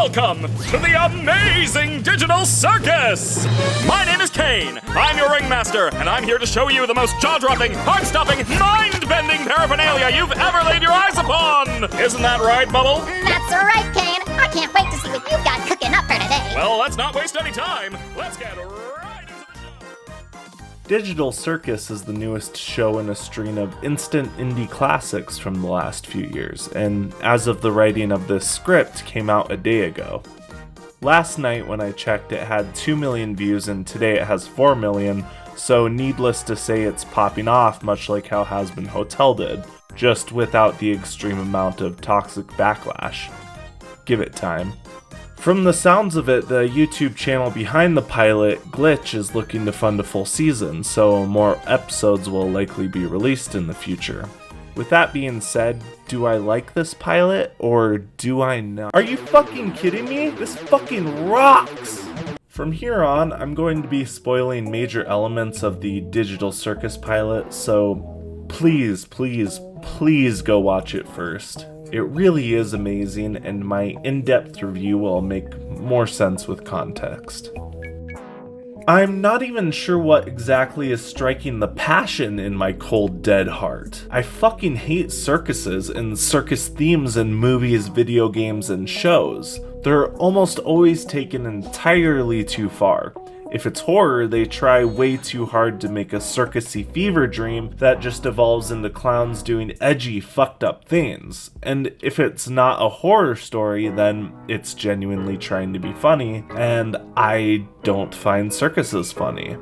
Welcome to the amazing Digital Circus! My name is Kane, I'm your ringmaster, and I'm here to show you the most jaw-dropping, heart-stopping, mind-bending paraphernalia you've ever laid your eyes upon! Isn't that right, Bubble? That's right, Kane. I can't wait to see what you've got cooking up for today. Well, let's not waste any time. Let's get right into the show. Digital Circus is the newest show in a string of instant indie classics from the last few years, and as of the writing of this script, came out a day ago. Last night when I checked, it had 2 million views, and today it has 4 million, so needless to say it's popping off much like how Has Been Hotel did, just without the extreme amount of toxic backlash. Give it time. From the sounds of it, the YouTube channel behind the pilot, Glitch, is looking to fund a full season, so more episodes will likely be released in the future. With that being said, do I like this pilot, or do I not? Are you fucking kidding me? This fucking rocks! From here on, I'm going to be spoiling major elements of the Digital Circus pilot, so please, please, please go watch it first. It really is amazing, and my in-depth review will make more sense with context. I'm not even sure what exactly is striking the passion in my cold, dead heart. I fucking hate circuses and circus themes in movies, video games, and shows. They're almost always taken entirely too far. If it's horror, they try way too hard to make a circusy fever dream that just evolves into clowns doing edgy, fucked up things. And if it's not a horror story, then it's genuinely trying to be funny, and I don't find circuses funny.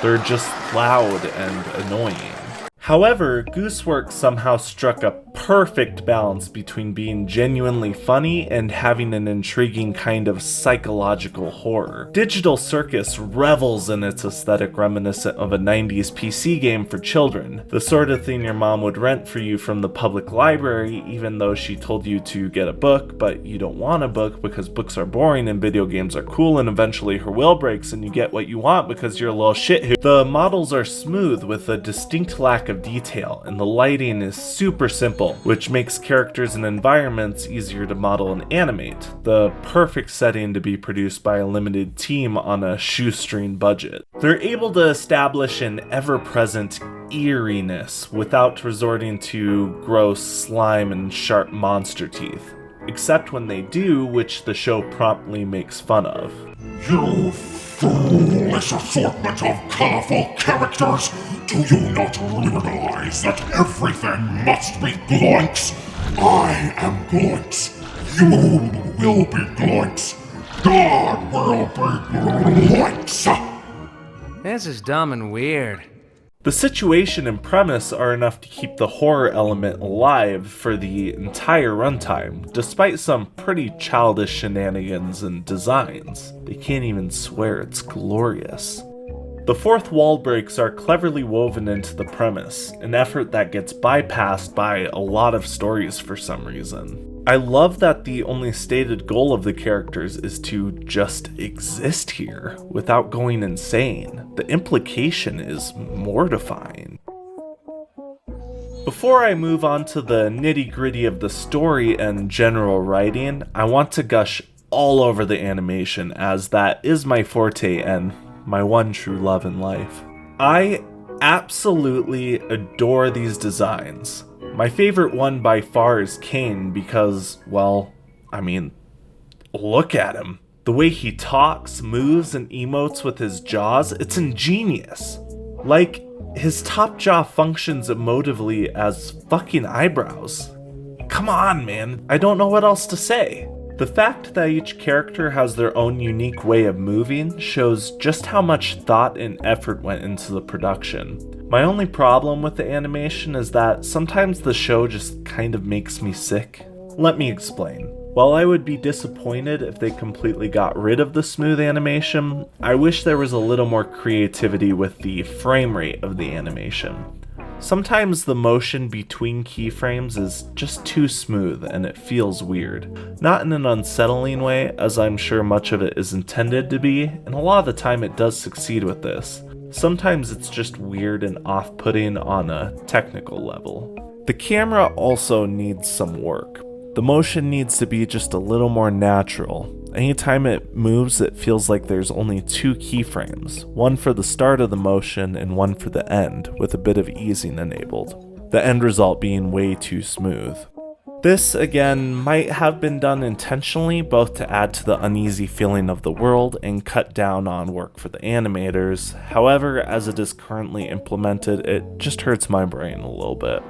They're just loud and annoying. However, Gooseworx somehow struck a perfect balance between being genuinely funny and having an intriguing kind of psychological horror. Digital Circus revels in its aesthetic reminiscent of a 90s PC game for children, the sort of thing your mom would rent for you from the public library even though she told you to get a book, but you don't want a book because books are boring and video games are cool, and eventually her will breaks and you get what you want because you're a little shithoo. The models are smooth with a distinct lack of detail, and the lighting is super simple, which makes characters and environments easier to model and animate, the perfect setting to be produced by a limited team on a shoestring budget. They're able to establish an ever-present eeriness without resorting to gross slime and sharp monster teeth, except when they do, which the show promptly makes fun of. You foolish assortment of colorful characters! Do you not realize that everything must be Gloinks? I am Gloinks. You will be Gloinks. God will be Gloinks. This is dumb and weird. The situation and premise are enough to keep the horror element alive for the entire runtime, despite some pretty childish shenanigans and designs. They can't even swear it's glorious. The fourth wall breaks are cleverly woven into the premise, an effort that gets bypassed by a lot of stories for some reason. I love that the only stated goal of the characters is to just exist here without going insane. The implication is mortifying. Before I move on to the nitty-gritty of the story and general writing, I want to gush all over the animation, as that is my forte and my one true love in life. I absolutely adore these designs. My favorite one by far is Kane because, well, I mean, look at him. The way he talks, moves, and emotes with his jaws, it's ingenious. Like, his top jaw functions emotively as fucking eyebrows. Come on, man. I don't know what else to say. The fact that each character has their own unique way of moving shows just how much thought and effort went into the production. My only problem with the animation is that sometimes the show just kind of makes me sick. Let me explain. While I would be disappointed if they completely got rid of the smooth animation, I wish there was a little more creativity with the frame rate of the animation. Sometimes the motion between keyframes is just too smooth and it feels weird. Not in an unsettling way, as I'm sure much of it is intended to be, and a lot of the time it does succeed with this. Sometimes it's just weird and off-putting on a technical level. The camera also needs some work. The motion needs to be just a little more natural. Anytime it moves, it feels like there's only 2 keyframes, one for the start of the motion and one for the end, with a bit of easing enabled, the end result being way too smooth. This, again, might have been done intentionally, both to add to the uneasy feeling of the world and cut down on work for the animators. However, as it is currently implemented, it just hurts my brain a little bit.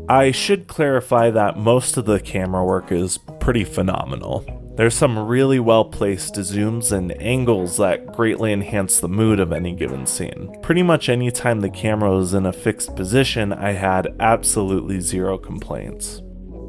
I should clarify that most of the camera work is pretty phenomenal. There's some really well placed zooms and angles that greatly enhance the mood of any given scene. Pretty much any time the camera was in a fixed position, I had absolutely zero complaints.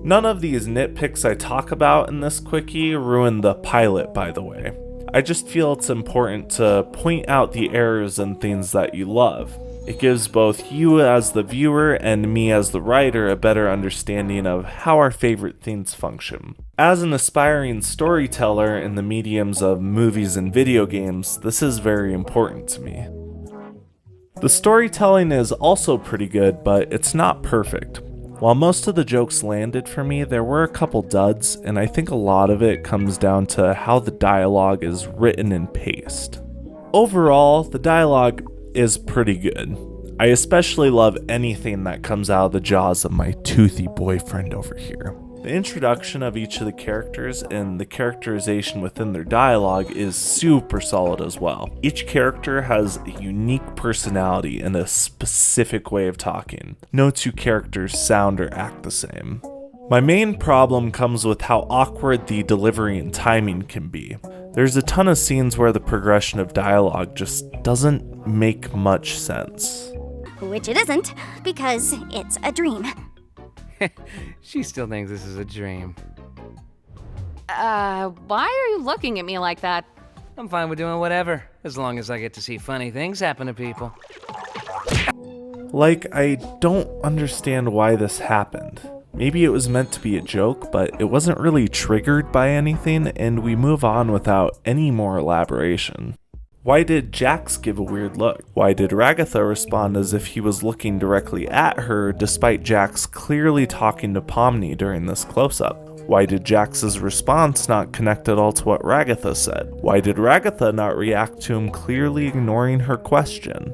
None of these nitpicks I talk about in this quickie ruin the pilot, by the way. I just feel it's important to point out the errors and things that you love. It gives both you as the viewer and me as the writer a better understanding of how our favorite things function. As an aspiring storyteller in the mediums of movies and video games, this is very important to me. The storytelling is also pretty good, but it's not perfect. While most of the jokes landed for me, there were a couple duds, and I think a lot of it comes down to how the dialogue is written and paced. Overall, the dialogue is pretty good. I especially love anything that comes out of the jaws of my toothy boyfriend over here. The introduction of each of the characters and the characterization within their dialogue is super solid as well. Each character has a unique personality and a specific way of talking. No 2 characters sound or act the same. My main problem comes with how awkward the delivery and timing can be. There's a ton of scenes where the progression of dialogue just doesn't make much sense. Which it isn't, because it's a dream. She still thinks this is a dream. Why are you looking at me like that? I'm fine with doing whatever, as long as I get to see funny things happen to people. Like, I don't understand why this happened. Maybe it was meant to be a joke, but it wasn't really triggered by anything, and we move on without any more elaboration. Why did Jax give a weird look? Why did Ragatha respond as if he was looking directly at her, despite Jax clearly talking to Pomni during this close-up? Why did Jax's response not connect at all to what Ragatha said? Why did Ragatha not react to him clearly ignoring her question?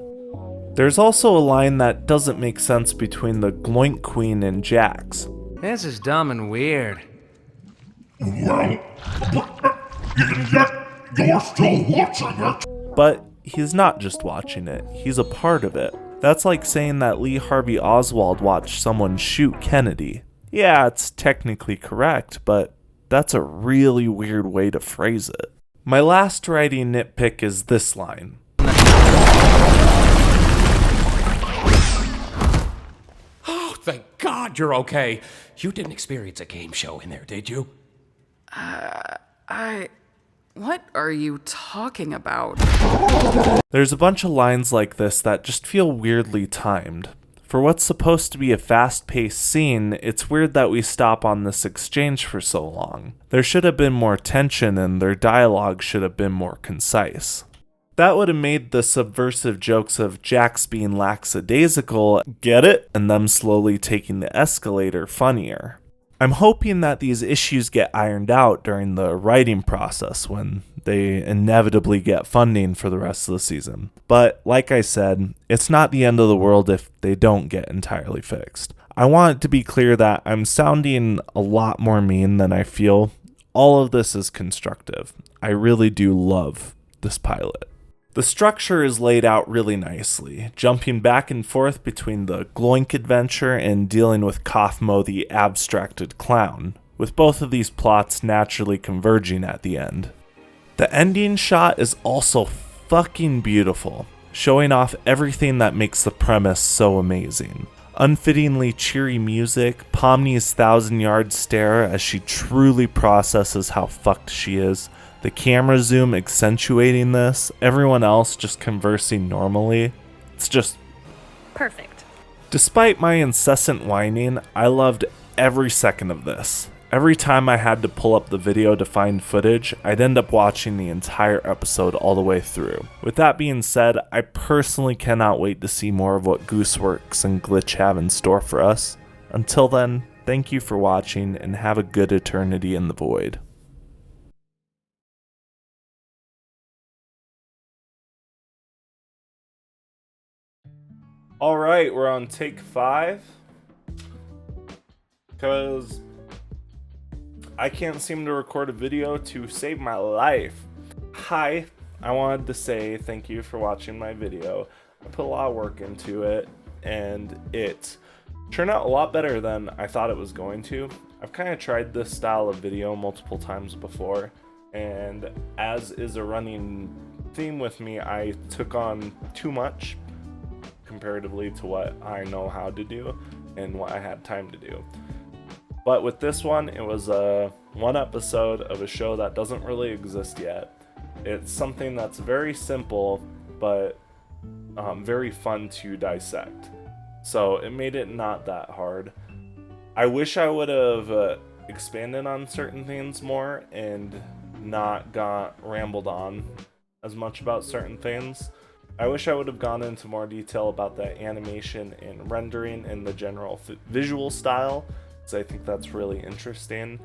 There's also a line that doesn't make sense between the Gloink Queen and Jax. This is dumb and weird. Well, and yet you're still watching it. But he's not just watching it, he's a part of it. That's like saying that Lee Harvey Oswald watched someone shoot Kennedy. Yeah, it's technically correct, but that's a really weird way to phrase it. My last writing nitpick is this line. Oh, thank God you're okay. You didn't experience a game show in there, did you? What are you talking about? There's a bunch of lines like this that just feel weirdly timed. For what's supposed to be a fast-paced scene, it's weird that we stop on this exchange for so long. There should have been more tension and their dialogue should have been more concise. That would have made the subversive jokes of Jax being lackadaisical, get it? And them slowly taking the escalator funnier. I'm hoping that these issues get ironed out during the writing process when they inevitably get funding for the rest of the season. But like I said, it's not the end of the world if they don't get entirely fixed. I want it to be clear that I'm sounding a lot more mean than I feel. All of this is constructive. I really do love this pilot. The structure is laid out really nicely, jumping back and forth between the Gloink adventure and dealing with Kaufmo the abstracted clown, with both of these plots naturally converging at the end. The ending shot is also fucking beautiful, showing off everything that makes the premise so amazing. Unfittingly cheery music, Pomni's 1,000-yard stare as she truly processes how fucked she is, the camera zoom accentuating this, everyone else just conversing normally. It's just Perfect. Despite my incessant whining, I loved every second of this. Every time I had to pull up the video to find footage, I'd end up watching the entire episode all the way through. With that being said, I personally cannot wait to see more of what Gooseworx and Glitch have in store for us. Until then, thank you for watching and have a good eternity in the void. Alright, we're on take 5. Because I can't seem to record a video to save my life. Hi, I wanted to say thank you for watching my video. I put a lot of work into it, and it turned out a lot better than I thought it was going to. I've kind of tried this style of video multiple times before, and as is a running theme with me, I took on too much comparatively to what I know how to do and what I had time to do. But with this one, it was one episode of a show that doesn't really exist yet. It's something that's very simple, but very fun to dissect. So it made it not that hard. I wish I would have expanded on certain things more and not got rambled on as much about certain things. I wish I would have gone into more detail about the animation and rendering and the general visual style, because I think that's really interesting.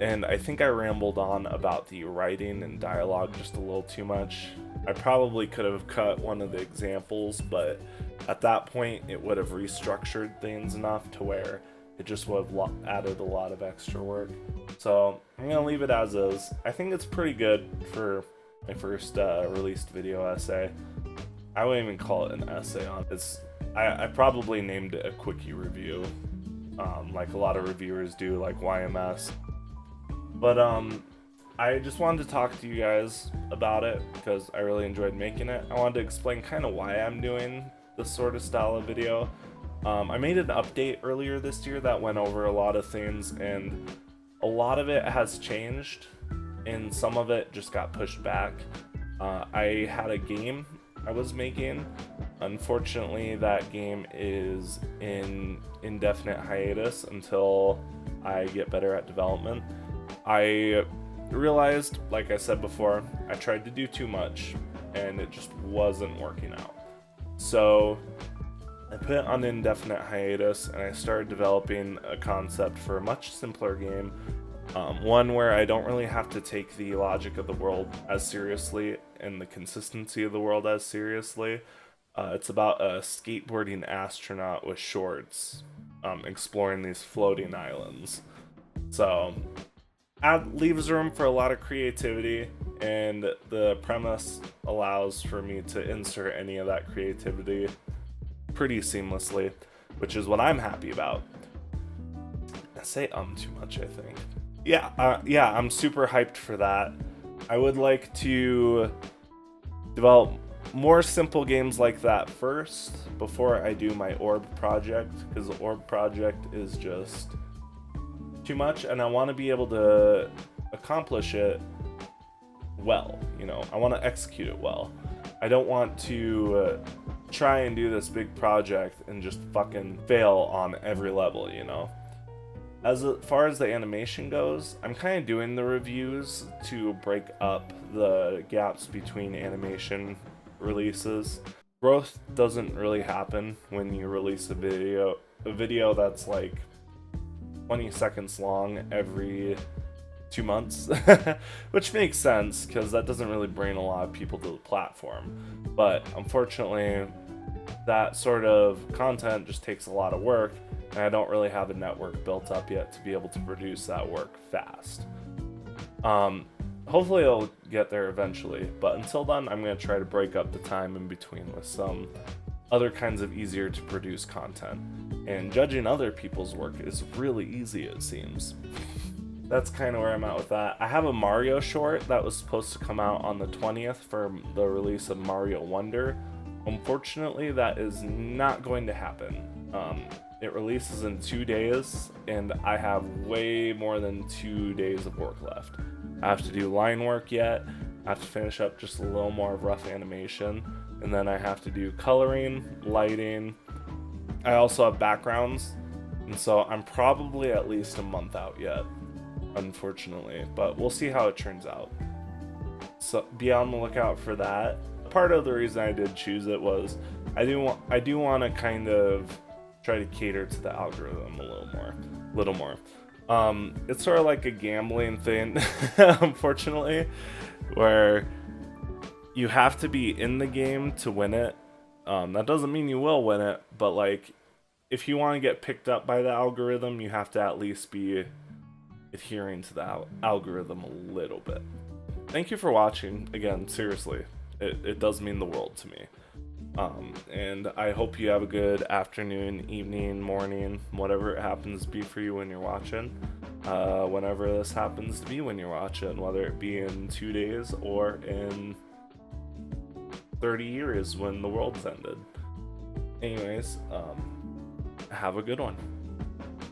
And I think I rambled on about the writing and dialogue just a little too much. I probably could have cut one of the examples, but at that point it would have restructured things enough to where it just would have added a lot of extra work. So I'm going to leave it as is. I think it's pretty good for my first released video essay. I wouldn't even call it an essay on this. I probably named it a Quickie review, like a lot of reviewers do, like YMS. But I just wanted to talk to you guys about it because I really enjoyed making it. I wanted to explain kind of why I'm doing this sort of style of video. I made an update earlier this year that went over a lot of things, and a lot of it has changed, and some of it just got pushed back. I had a game I was making. Unfortunately, that game is in indefinite hiatus until I get better at development. I realized, like I said before, I tried to do too much and it just wasn't working out. So I put it on indefinite hiatus and I started developing a concept for a much simpler game. One where I don't really have to take the logic of the world as seriously and the consistency of the world as seriously. It's about a skateboarding astronaut with shorts exploring these floating islands. So leaves room for a lot of creativity, and the premise allows for me to insert any of that creativity pretty seamlessly, which is what I'm happy about. I say too much, I think. Yeah, I'm super hyped for that. I would like to develop more simple games like that first before I do my orb project, because the orb project is just too much and I want to be able to accomplish it well. I want to execute it well. I don't want to try and do this big project and just fucking fail on every level. As far as the animation goes, I'm kind of doing the reviews to break up the gaps between animation releases. Growth doesn't really happen when you release a video that's like 20 seconds long every 2 months, which makes sense because that doesn't really bring a lot of people to the platform. But unfortunately, that sort of content just takes a lot of work, and I don't really have a network built up yet to be able to produce that work fast. Hopefully it'll get there eventually, but until then I'm going to try to break up the time in between with some other kinds of easier to produce content. And judging other people's work is really easy, it seems. That's kind of where I'm at with that. I have a Mario short that was supposed to come out on the 20th for the release of Mario Wonder. Unfortunately, that is not going to happen. It releases in 2 days, and I have way more than 2 days of work left. I have to do line work yet. I have to finish up just a little more of rough animation, and then I have to do coloring, lighting, I also have backgrounds, and so I'm probably at least a month out yet, unfortunately, but we'll see how it turns out. So be on the lookout for that. Part of the reason I did choose it was I do want to kind of try to cater to the algorithm a little more. It's sort of like a gambling thing, unfortunately, where you have to be in the game to win it. That doesn't mean you will win it, but like, if you want to get picked up by the algorithm, you have to at least be adhering to the algorithm a little bit. Thank you for watching. Again, seriously, it does mean the world to me. And I hope you have a good afternoon, evening, morning, whatever it happens to be for you when you're watching. Whenever this happens to be when you're watching, whether it be in 2 days or in 30 years when the world's ended. Anyways, have a good one.